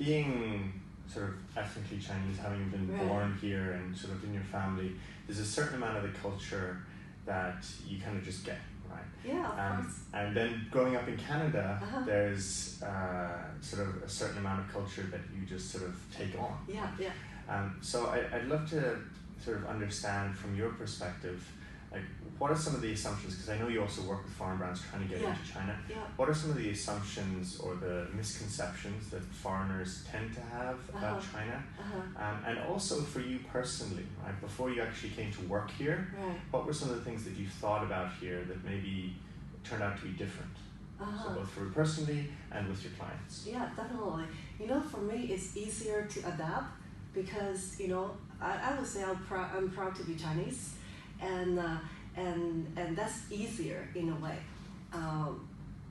being sort of ethnically Chinese, having been born here and sort of in your family, there's a certain amount of the culture that you kind of just get, right? Yeah, of course. And then growing up in Canada, there's sort of a certain amount of culture that you just sort of take on. Yeah, yeah. So I'd love to sort of understand from your perspective, like, what are some of the assumptions, because I know you also work with foreign brands trying to get into China. Yeah. What are some of the assumptions or the misconceptions that foreigners tend to have about China? And also for you personally, right, before you actually came to work here, what were some of the things that you thought about here that maybe turned out to be different? So both for you personally and with your clients. Yeah, definitely. You know, for me, it's easier to adapt because, you know, I would say I'm proud to be Chinese, and that's easier in a way.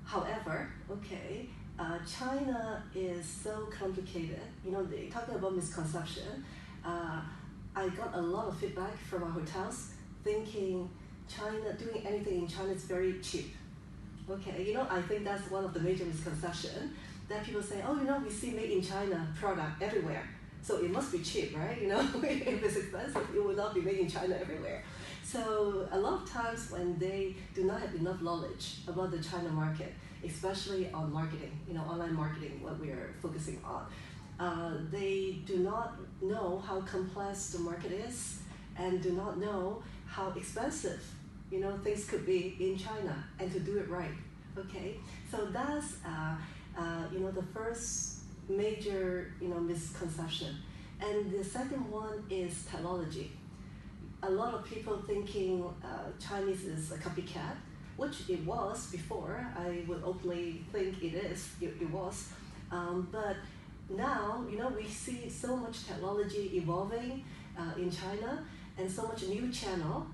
However, China is so complicated. You know, talking about misconception, I got a lot of feedback from our hotels thinking China, doing anything in China is very cheap. Okay, you know, I think that's one of the major misconceptions that people say, oh, you know, we see made in China product everywhere, so it must be cheap, right? You know, if it's expensive, it will not be made in China everywhere. So a lot of times when they do not have enough knowledge about the China market, especially on marketing, you know, online marketing, what we are focusing on, they do not know how complex the market is and do not know how expensive, you know, things could be in China and to do it right. Okay, so that's you know, the first major, you know, misconception. And the second one is technology. A lot of people thinking Chinese is a copycat, which it was before. I would openly think it was. But now, you know, we see so much technology evolving in China and so much new channel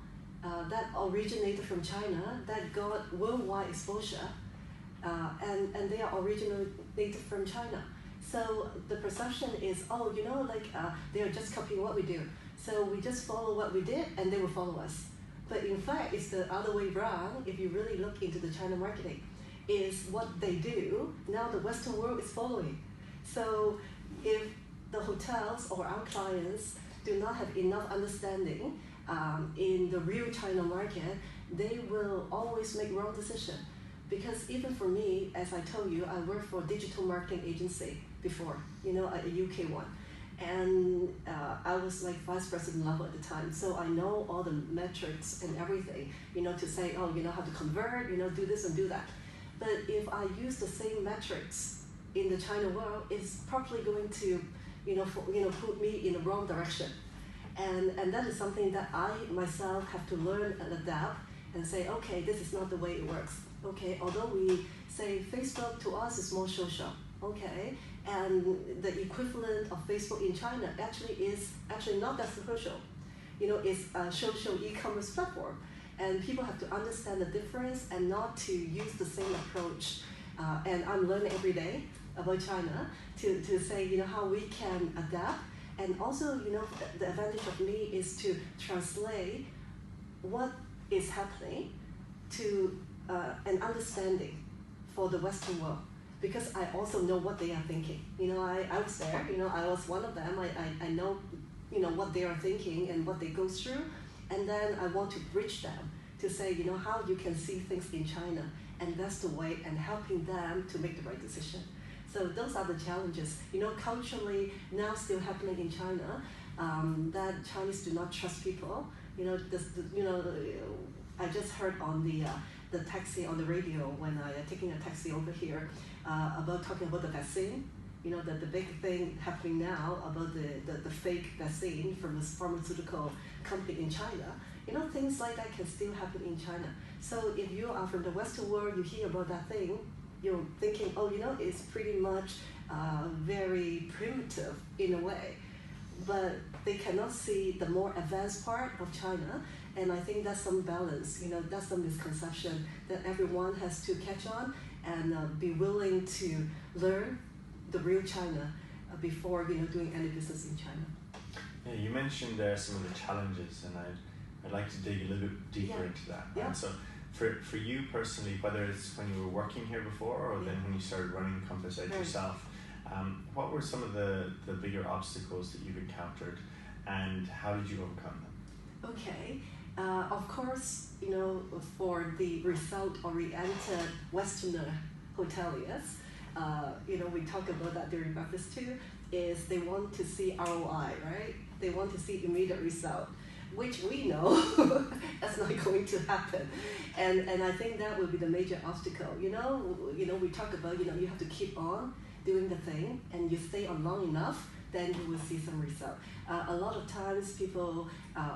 that originated from China that got worldwide exposure, and they are originated from China. So the perception is, oh, you know, like they are just copying what we do. So we just follow what we did and they will follow us. But in fact, it's the other way around. If you really look into the China marketing, is what they do, now the Western world is following. So if the hotels or our clients do not have enough understanding in the real China market, they will always make wrong decision. Because even for me, as I told you, I worked for a digital marketing agency before, you know, a UK one. And I was like vice president level at the time. So I know all the metrics and everything, you know, to say, oh, you know how to convert, you know, do this and do that. But if I use the same metrics in the China world, it's probably going to, put me in the wrong direction. And that is something that I myself have to learn and adapt and say, okay, this is not the way it works. Okay, although we say Facebook to us is more social, okay, and the equivalent of Facebook in China is actually not that social. You know, it's a social e-commerce platform, and people have to understand the difference and not to use the same approach. And I'm learning every day about China to say, you know, how we can adapt. And also, you know, the advantage of me is to translate what is happening to an understanding for the Western world, because I also know what they are thinking. You know, I was there, you know, I was one of them. I know, you know, what they are thinking and what they go through. And then I want to bridge them to say, you know, how you can see things in China, and that's the way, and helping them to make the right decision. So those are the challenges. You know, culturally now still happening in China, that Chinese do not trust people. You know, I just heard on the taxi on the radio when I taking a taxi over here about talking about the vaccine. You know, the big thing happening now about the fake vaccine from this pharmaceutical company in China. You know, things like that can still happen in China. So if you are from the Western world, you hear about that thing, you're thinking, oh, you know, it's pretty much very primitive in a way. But they cannot see the more advanced part of China, and I think that's some balance, you know, that's some misconception that everyone has to catch on and be willing to learn the real China before, you know, doing any business in China. Yeah, you mentioned some of the challenges, and I'd like to dig a little bit deeper into that. Yeah. So for you personally, whether it's when you were working here before or then when you started running Compass Edge yourself, What were some of the bigger obstacles that you've encountered, and how did you overcome them? Okay. Of course, for the result-oriented Westerner hoteliers, we talk about that during breakfast too, is they want to see ROI, right? They want to see immediate result, which we know that's not going to happen. And I think that will be the major obstacle. We talk about, you have to keep on doing the thing, and you stay on long enough, then you will see some result. A lot of times people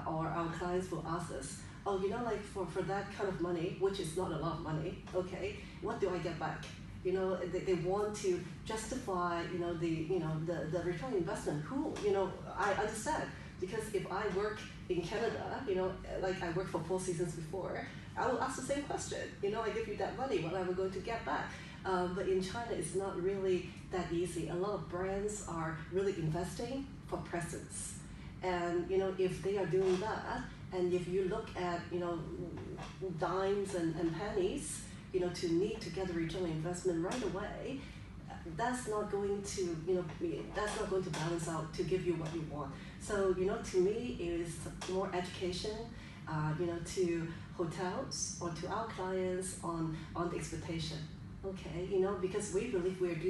or our clients will ask us, oh, like for that kind of money, which is not a lot of money, okay, what do I get back? They want to justify, the return on investment. I understand, because if I work in Canada, like I worked for 4 seasons before, I will ask the same question. I give you that money, what am I going to get back? But in China, it's not really that easy. A lot of brands are really investing for presence. And, if they are doing that, and if you look at, dimes and pennies, to need to get a return on investment right away, that's not going to, that's not going to balance out to give you what you want. So, to me, it is more education, to hotels or to our clients on the expectation. Okay, because we believe we're doing